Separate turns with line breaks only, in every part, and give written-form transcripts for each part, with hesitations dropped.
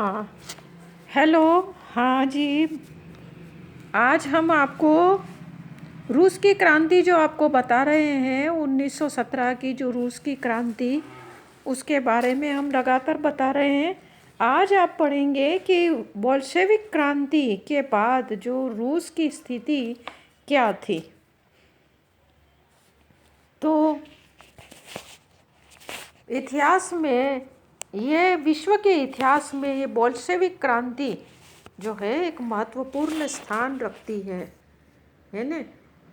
हाँ, हेलो। हाँ जी, आज हम आपको रूस की क्रांति जो आपको बता रहे हैं 1917 की जो रूस की क्रांति, उसके बारे में हम लगातार बता रहे हैं। आज आप पढ़ेंगे कि बोल्शेविक क्रांति के बाद जो रूस की स्थिति क्या थी। तो इतिहास में, ये विश्व के इतिहास में ये बोल्शेविक क्रांति जो है एक महत्वपूर्ण स्थान रखती है ना।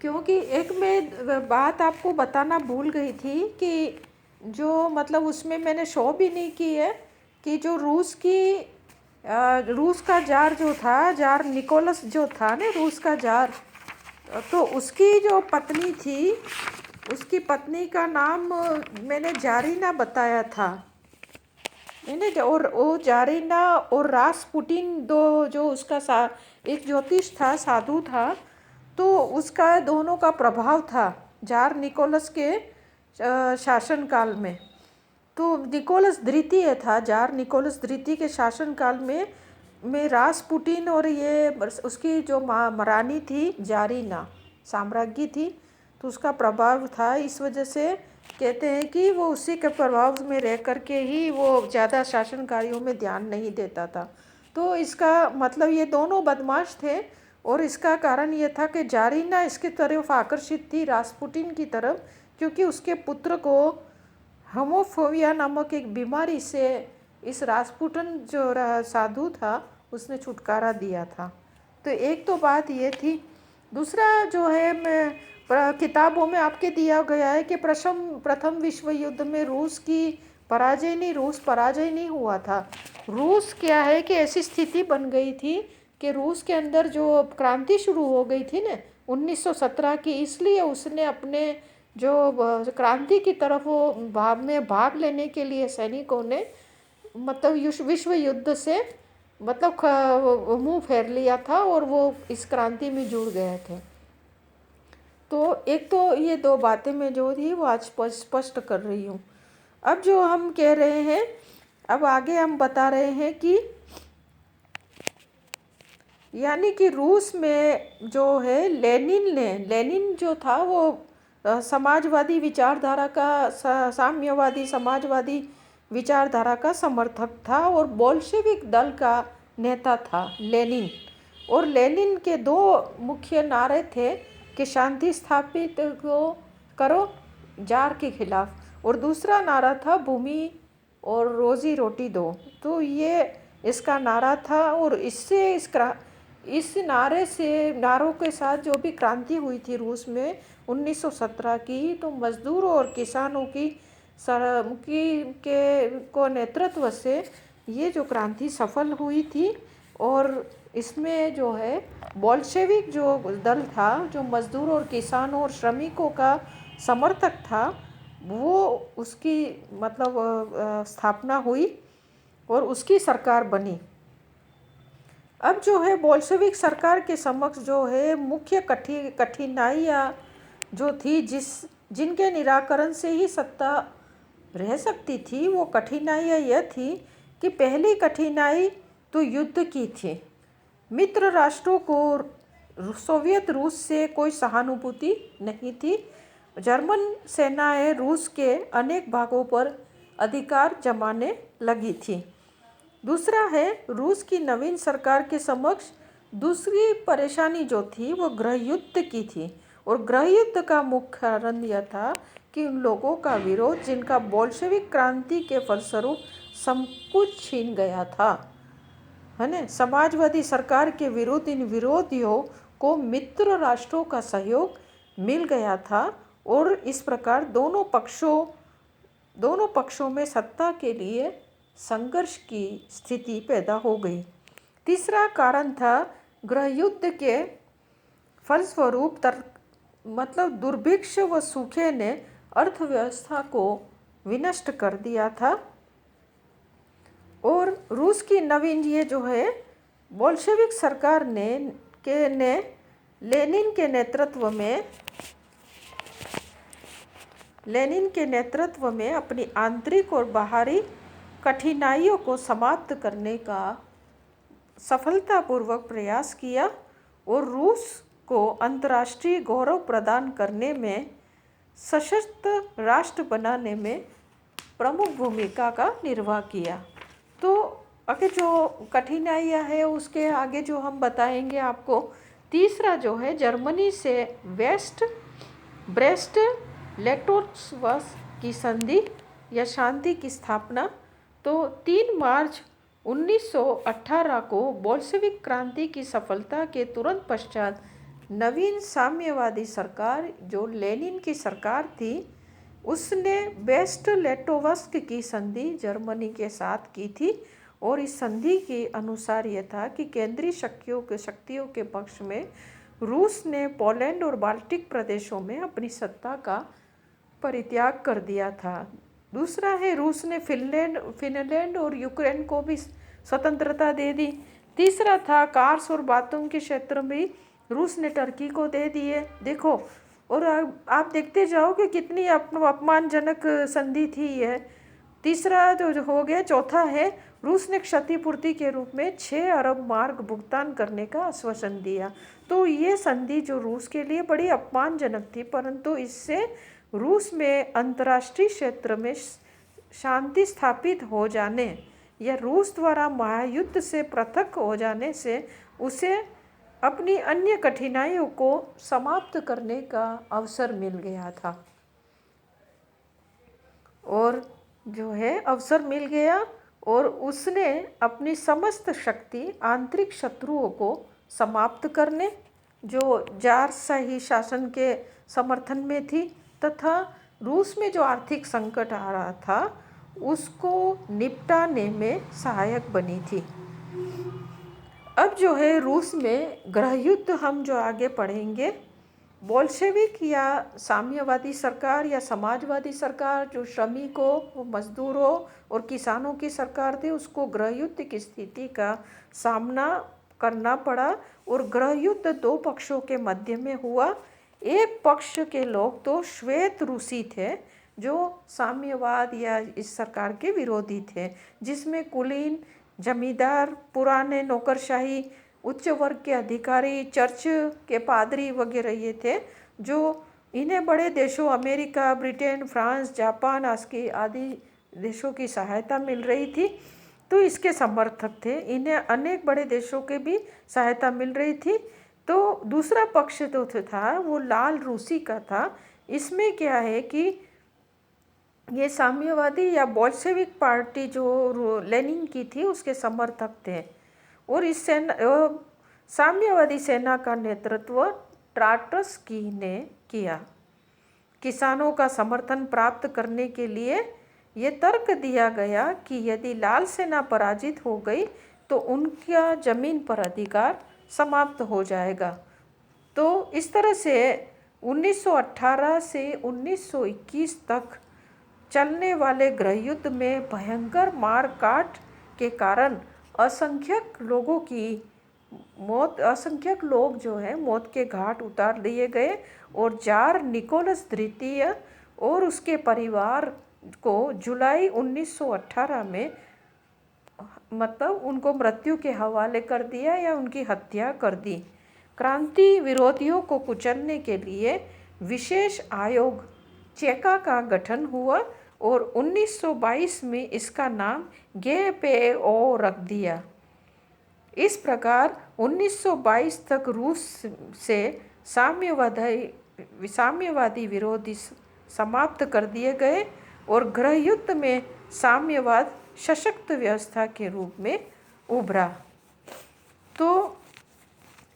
क्योंकि एक मैं बात आपको बताना भूल गई थी कि जो मतलब उसमें मैंने शो भी नहीं की है कि जो रूस का जार जो था, जार निकोलस जो था ना, रूस का जार, तो उसकी जो पत्नी थी, उसकी पत्नी का नाम मैंने जारीना बताया था, है ना। और वो जारीना और रासपुटिन, दो जो उसका एक ज्योतिष था, साधु था, तो उसका दोनों का प्रभाव था जार निकोलस के शासनकाल में। तो निकोलस द्वितीय था, जार निकोलस द्वितीय के शासनकाल में रासपुटिन और ये उसकी जो रानी थी जारीना, साम्राज्ञी थी, तो उसका प्रभाव था। इस वजह से कहते हैं कि वो उसी के प्रभाव में रह करके ही वो ज़्यादा शासन कार्यों में ध्यान नहीं देता था। तो इसका मतलब ये दोनों बदमाश थे, और इसका कारण ये था कि जारीना इसकी तरफ आकर्षित थी, रासपुटिन की तरफ, क्योंकि उसके पुत्र को होमोफोबिया नामक एक बीमारी से इस रासपुटिन जो साधु था उसने छुटकारा दिया था। तो एक तो बात ये थी। दूसरा जो है, मैं किताबों में आपके दिया गया है कि प्रथम विश्व युद्ध में रूस पराजय नहीं हुआ था। रूस क्या है कि ऐसी स्थिति बन गई थी कि रूस के अंदर जो क्रांति शुरू हो गई थी ना 1917 की, इसलिए उसने अपने जो क्रांति की तरफ वो भाग लेने के लिए सैनिकों ने मतलब विश्व युद्ध से मतलब मुंह फेर लिया था, और वो इस क्रांति में जुड़ गए थे। तो एक तो ये दो बातें मैं जो थी वो आज स्पष्ट कर रही हूँ। अब जो हम कह रहे हैं, अब आगे हम बता रहे हैं कि यानी कि रूस में जो है लेनिन जो था वो समाजवादी विचारधारा का, साम्यवादी समाजवादी विचारधारा का समर्थक था, और बोल्शेविक दल का नेता था लेनिन। और लेनिन के दो मुख्य नारे थे कि शांति स्थापित करो जार के खिलाफ, और दूसरा नारा था भूमि और रोजी रोटी दो। तो ये इसका नारा था, और इससे इस नारों के साथ जो भी क्रांति हुई थी रूस में 1917 की, तो मजदूरों और किसानों की को नेतृत्व से ये जो क्रांति सफल हुई थी। और इसमें जो है बोल्शेविक जो दल था, जो मजदूर और किसानों और श्रमिकों का समर्थक था, वो उसकी मतलब स्थापना हुई और उसकी सरकार बनी। अब जो है बोल्शेविक सरकार के समक्ष जो है मुख्य कठिनाइयाँ जो थी, जिनके निराकरण से ही सत्ता रह सकती थी, वो कठिनाइयाँ यह थी कि पहली कठिनाई तो युद्ध की थी। मित्र राष्ट्रों को सोवियत रूस से कोई सहानुभूति नहीं थी। जर्मन सेनाएं रूस के अनेक भागों पर अधिकार जमाने लगी थी। दूसरा है, रूस की नवीन सरकार के समक्ष दूसरी परेशानी जो थी वो गृहयुद्ध की थी। और गृहयुद्ध का मुख्य कारण यह था कि उन लोगों का विरोध, जिनका बोल्शेविक क्रांति के फलस्वरूप सब कुछ छीन गया था, है ना। समाजवादी सरकार के विरुद्ध इन विरोधियों को मित्र राष्ट्रों का सहयोग मिल गया था, और इस प्रकार दोनों पक्षों में सत्ता के लिए संघर्ष की स्थिति पैदा हो गई। तीसरा कारण था गृहयुद्ध के फलस्वरूप मतलब दुर्भिक्ष व सूखे ने अर्थव्यवस्था को विनष्ट कर दिया था। और रूस की नवीन ये जो है बोल्शेविक सरकार ने लेनिन के नेतृत्व में अपनी आंतरिक और बाहरी कठिनाइयों को समाप्त करने का सफलतापूर्वक प्रयास किया और रूस को अंतर्राष्ट्रीय गौरव प्रदान करने में सशक्त राष्ट्र बनाने में प्रमुख भूमिका का निर्वाह किया। तो आगे जो कठिनाइयाँ है उसके आगे जो हम बताएंगे आपको। तीसरा जो है जर्मनी से ब्रेस्ट लिटोवस्क की संधि या शांति की स्थापना। तो 3 मार्च 1918 को बोल्शेविक क्रांति की सफलता के तुरंत पश्चात नवीन साम्यवादी सरकार जो लेनिन की सरकार थी उसने ब्रेस्ट लिटोवस्क की संधि जर्मनी के साथ की थी और इस संधि के अनुसार यह था कि केंद्रीय शक्तियों के पक्ष में रूस ने पोलैंड और बाल्टिक प्रदेशों में अपनी सत्ता का परित्याग कर दिया था। दूसरा है रूस ने फिनलैंड और यूक्रेन को भी स्वतंत्रता दे दी। तीसरा था कार्स और बातों के क्षेत्र में रूस ने टर्की को दे दिए। देखो, और आप देखते जाओ कि कितनी अपमानजनक संधि थी यह। तीसरा जो हो गया। चौथा है रूस ने क्षतिपूर्ति के रूप में 6 अरब मार्क भुगतान करने का आश्वासन दिया। तो ये संधि जो रूस के लिए बड़ी अपमानजनक थी, परंतु इससे रूस में अंतर्राष्ट्रीय क्षेत्र में शांति स्थापित हो जाने या रूस द्वारा महायुद्ध से पृथक हो जाने से उसे अपनी अन्य कठिनाइयों को समाप्त करने का अवसर मिल गया था और जो है अवसर मिल गया और उसने अपनी समस्त शक्ति आंतरिक शत्रुओं को समाप्त करने जो ज़ारशाही शासन के समर्थन में थी तथा रूस में जो आर्थिक संकट आ रहा था उसको निपटाने में सहायक बनी थी। अब जो है रूस में गृहयुद्ध हम जो आगे पढ़ेंगे, बोल्शेविक या साम्यवादी सरकार या समाजवादी सरकार जो श्रमिकों, मजदूरों और किसानों की सरकार थी उसको गृहयुद्ध की स्थिति का सामना करना पड़ा और गृहयुद्ध 2 पक्षों के मध्य में हुआ। एक पक्ष के लोग तो श्वेत रूसी थे जो साम्यवाद या इस सरकार के विरोधी थे, जिसमें कुलीन, जमींदार, पुराने नौकरशाही, उच्च वर्ग के अधिकारी, चर्च के पादरी वगैरह ये थे जो इन्हें बड़े देशों अमेरिका, ब्रिटेन, फ्रांस, जापान आदि देशों की सहायता मिल रही थी तो इसके समर्थक थे। इन्हें अनेक बड़े देशों के भी सहायता मिल रही थी। तो दूसरा पक्ष तो था वो लाल रूसी का था। इसमें क्या है कि ये साम्यवादी या बोल्शेविक पार्टी जो लेनिन की थी उसके समर्थक थे और इस साम्यवादी सेना का नेतृत्व ट्राटस्की ने किया। किसानों का समर्थन प्राप्त करने के लिए ये तर्क दिया गया कि यदि लाल सेना पराजित हो गई तो उनका जमीन पर अधिकार समाप्त हो जाएगा। तो इस तरह से 1918 से 1921 तक चलने वाले गृहयुद्ध में भयंकर मार काट के कारण असंख्यक लोग जो है मौत के घाट उतार दिए गए और जार निकोलस द्वितीय और उसके परिवार को जुलाई 1918 में मतलब उनको मृत्यु के हवाले कर दिया या उनकी हत्या कर दी। क्रांति विरोधियों को कुचलने के लिए विशेष आयोग चेका का गठन हुआ और 1922 में इसका नाम गेपेओ रख दिया। इस प्रकार 1922 तक रूस से साम्यवादी विरोधी समाप्त कर दिए गए और गृहयुद्ध में साम्यवाद सशक्त व्यवस्था के रूप में उभरा। तो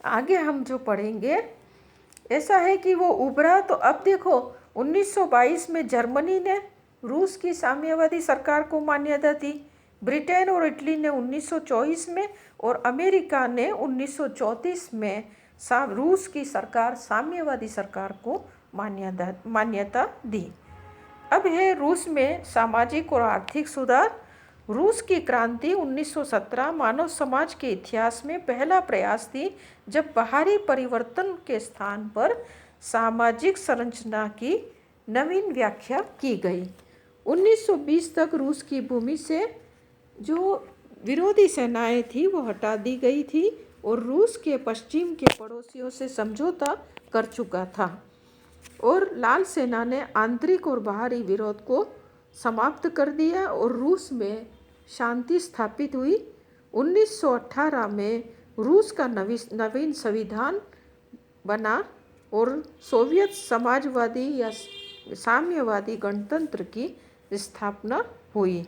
आगे हम जो पढ़ेंगे ऐसा है कि वो उभरा। तो अब देखो 1922 में जर्मनी ने रूस की साम्यवादी सरकार को मान्यता दी, ब्रिटेन और इटली ने 1924 में और अमेरिका ने 1934 में रूस की सरकार साम्यवादी सरकार को मान्यता दी। अब है रूस में सामाजिक और आर्थिक सुधार। रूस की क्रांति 1917 मानव समाज के इतिहास में पहला प्रयास थी जब बाहरी परिवर्तन के स्थान पर सामाजिक संरचना की नवीन व्याख्या की गई। 1920 तक रूस की भूमि से जो विरोधी सेनाएं थी वो हटा दी गई थी और रूस के पश्चिम के पड़ोसियों से समझौता कर चुका था और लाल सेना ने आंतरिक और बाहरी विरोध को समाप्त कर दिया और रूस में शांति स्थापित हुई। 1918 में रूस का नवीन संविधान बना और सोवियत समाजवादी या साम्यवादी गणतंत्र की स्थापना हुई।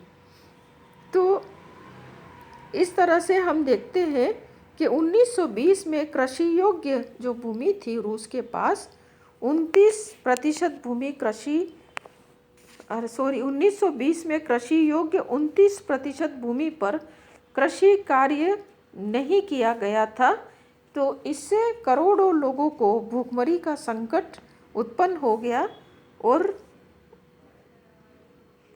तो इस तरह से हम देखते हैं कि 1920 में कृषि योग्य जो भूमि थी रूस के पास 29% भूमि 1920 में कृषि योग्य 29% भूमि पर कृषि कार्य नहीं किया गया था। तो इससे करोड़ों लोगों को भूखमरी का संकट उत्पन्न हो गया और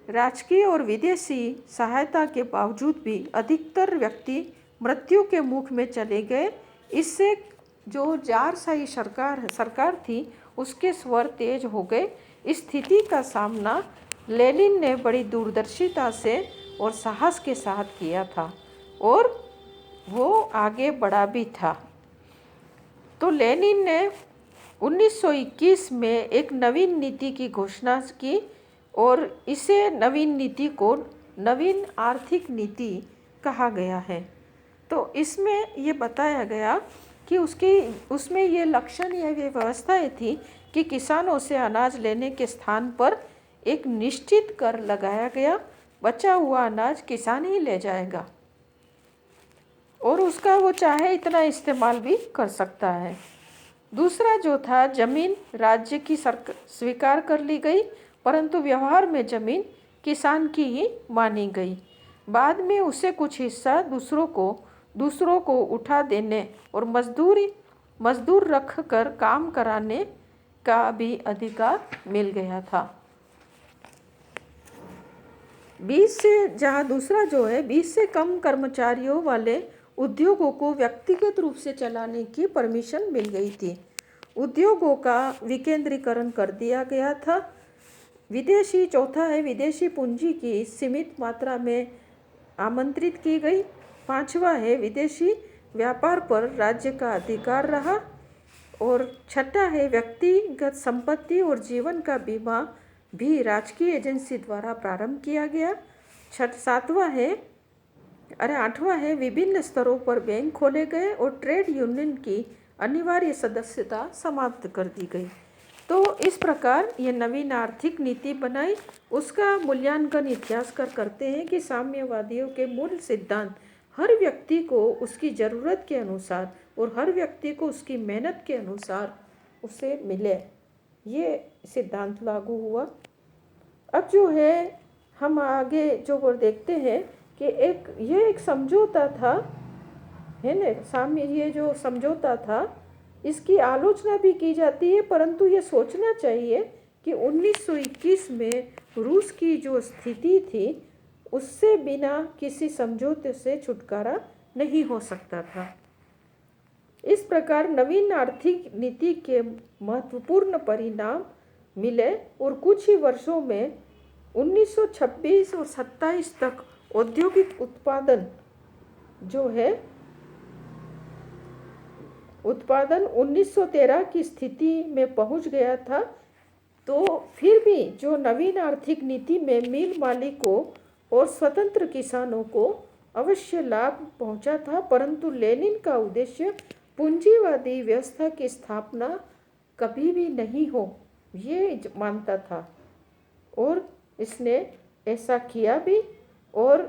राजकीय और विदेशी सहायता के बावजूद भी अधिकतर व्यक्ति मृत्यु के मुख में चले गए। इससे जो जारशाही सरकार थी उसके स्वर तेज हो गए। इस स्थिति का सामना लेनिन ने बड़ी दूरदर्शिता से और साहस के साथ किया था और वो आगे बढ़ा भी था। तो लेनिन ने 1921 में एक नवीन नीति की घोषणा की और इसे नवीन नीति को नवीन आर्थिक नीति कहा गया है। तो इसमें ये बताया गया कि उसमें ये लक्षण या ये व्यवस्थाएं थी कि किसानों से अनाज लेने के स्थान पर एक निश्चित कर लगाया गया। बचा हुआ अनाज किसान ही ले जाएगा और उसका वो चाहे इतना इस्तेमाल भी कर सकता है। दूसरा जो था जमीन राज्य की स्वीकार कर ली गई परंतु व्यवहार में जमीन किसान की ही मानी गई। बाद में उसे कुछ हिस्सा दूसरों को उठा देने और मजदूर रख कर काम कराने का भी अधिकार मिल गया था। 20 से कम कर्मचारियों वाले उद्योगों को व्यक्तिगत रूप से चलाने की परमिशन मिल गई थी। उद्योगों का विकेंद्रीकरण कर दिया गया था। चौथा है विदेशी पूंजी की सीमित मात्रा में आमंत्रित की गई। पांचवा है विदेशी व्यापार पर राज्य का अधिकार रहा और छठा है व्यक्तिगत संपत्ति और जीवन का बीमा भी राजकीय एजेंसी द्वारा प्रारंभ किया गया। आठवां है विभिन्न स्तरों पर बैंक खोले गए और ट्रेड यूनियन की अनिवार्य सदस्यता समाप्त कर दी गई। तो इस प्रकार ये नवीन आर्थिक नीति बनाई। उसका मूल्यांकन इतिहासकार करते हैं कि साम्यवादियों के मूल सिद्धांत हर व्यक्ति को उसकी ज़रूरत के अनुसार और हर व्यक्ति को उसकी मेहनत के अनुसार उसे मिले, ये सिद्धांत लागू हुआ। अब जो है हम आगे जो वो देखते हैं कि ये एक समझौता था, है ना। ये जो समझौता था इसकी आलोचना भी की जाती है परंतु ये सोचना चाहिए कि 1921 में रूस की जो स्थिति थी उससे बिना किसी समझौते से छुटकारा नहीं हो सकता था। इस प्रकार नवीन आर्थिक नीति के महत्वपूर्ण परिणाम मिले और कुछ ही वर्षों में 1926 और 27 तक औद्योगिक उत्पादन 1913 की स्थिति में पहुंच गया था। तो फिर भी जो नवीन आर्थिक नीति में मिल मालिकों और स्वतंत्र किसानों को अवश्य लाभ पहुंचा था परंतु लेनिन का उद्देश्य पूंजीवादी व्यवस्था की स्थापना कभी भी नहीं हो ये मानता था और इसने ऐसा किया भी। और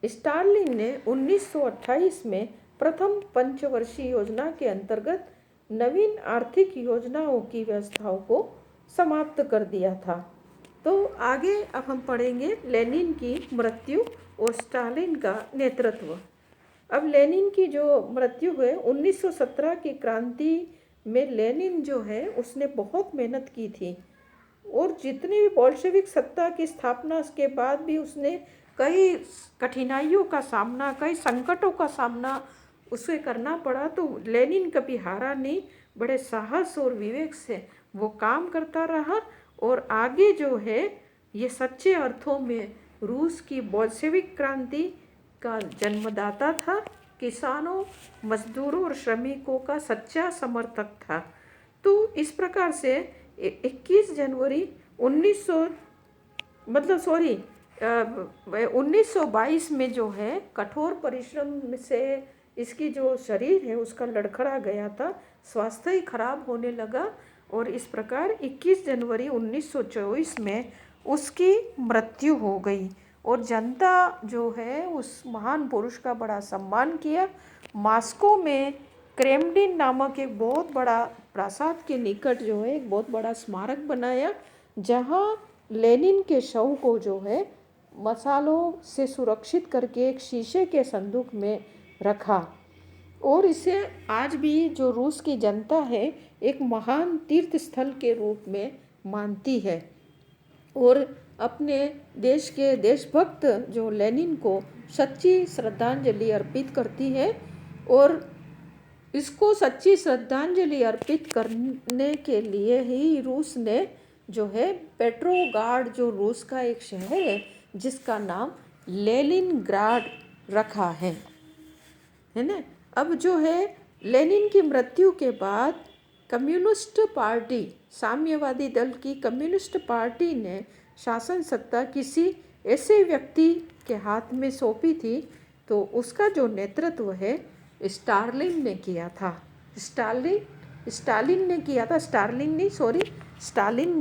स्टालिन ने 1928 में प्रथम पंचवर्षीय योजना के अंतर्गत नवीन आर्थिक योजनाओं की व्यवस्थाओं को समाप्त कर दिया था। तो आगे अब हम पढ़ेंगे लेनिन की मृत्यु और स्टालिन का नेतृत्व। अब लेनिन की जो मृत्यु है 1917 की क्रांति में लेनिन जो है उसने बहुत मेहनत की थी और जितनी भी बोल्शेविक सत्ता की स्थापना के बाद भी उसने कई कठिनाइयों का सामना, कई संकटों का सामना उसे करना पड़ा। तो लेनिन कभी हारा नहीं, बड़े साहस और विवेक से वो काम करता रहा और आगे जो है ये सच्चे अर्थों में रूस की बोल्शेविक क्रांति का जन्मदाता था, किसानों, मजदूरों और श्रमिकों का सच्चा समर्थक था। तो इस प्रकार से 21 जनवरी 1900 मतलब सॉरी 1922 में जो है कठोर परिश्रम से इसकी जो शरीर है उसका लड़खड़ा गया था, स्वास्थ्य ही खराब होने लगा और इस प्रकार 21 जनवरी 1924 में उसकी मृत्यु हो गई। और जनता जो है उस महान पुरुष का बड़ा सम्मान किया। मॉस्को में क्रेमलिन नामक एक बहुत बड़ा प्रासाद के निकट जो है एक बहुत बड़ा स्मारक बनाया, जहाँ लेनिन के शव को जो है मसालों से सुरक्षित करके एक शीशे के संदूक में रखा। और इसे आज भी जो रूस की जनता है एक महान तीर्थ स्थल के रूप में मानती है और अपने देश के देशभक्त जो लेनिन को सच्ची श्रद्धांजलि अर्पित करती है। और इसको सच्ची श्रद्धांजलि अर्पित करने के लिए ही रूस ने जो है पेट्रोग्राड जो रूस का एक शहर है जिसका नाम लेनिनग्राड रखा है ना। अब जो है लेनिन की मृत्यु के बाद कम्युनिस्ट पार्टी, साम्यवादी दल की कम्युनिस्ट पार्टी ने शासन सत्ता किसी ऐसे व्यक्ति के हाथ में सौंपी थी, तो उसका जो नेतृत्व है स्टालिन ने किया था। स्टालिन ने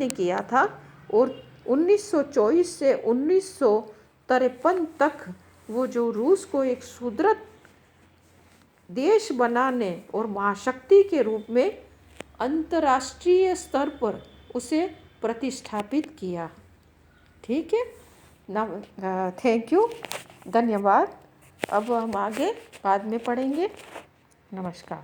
किया था। और 1924 से 1953 तक वो जो रूस को एक सुदृढ़ देश बनाने और महाशक्ति के रूप में अंतर्राष्ट्रीय स्तर पर उसे प्रतिष्ठापित किया। ठीक है ना। थैंक यू, धन्यवाद। अब हम आगे बाद में पढ़ेंगे। नमस्कार।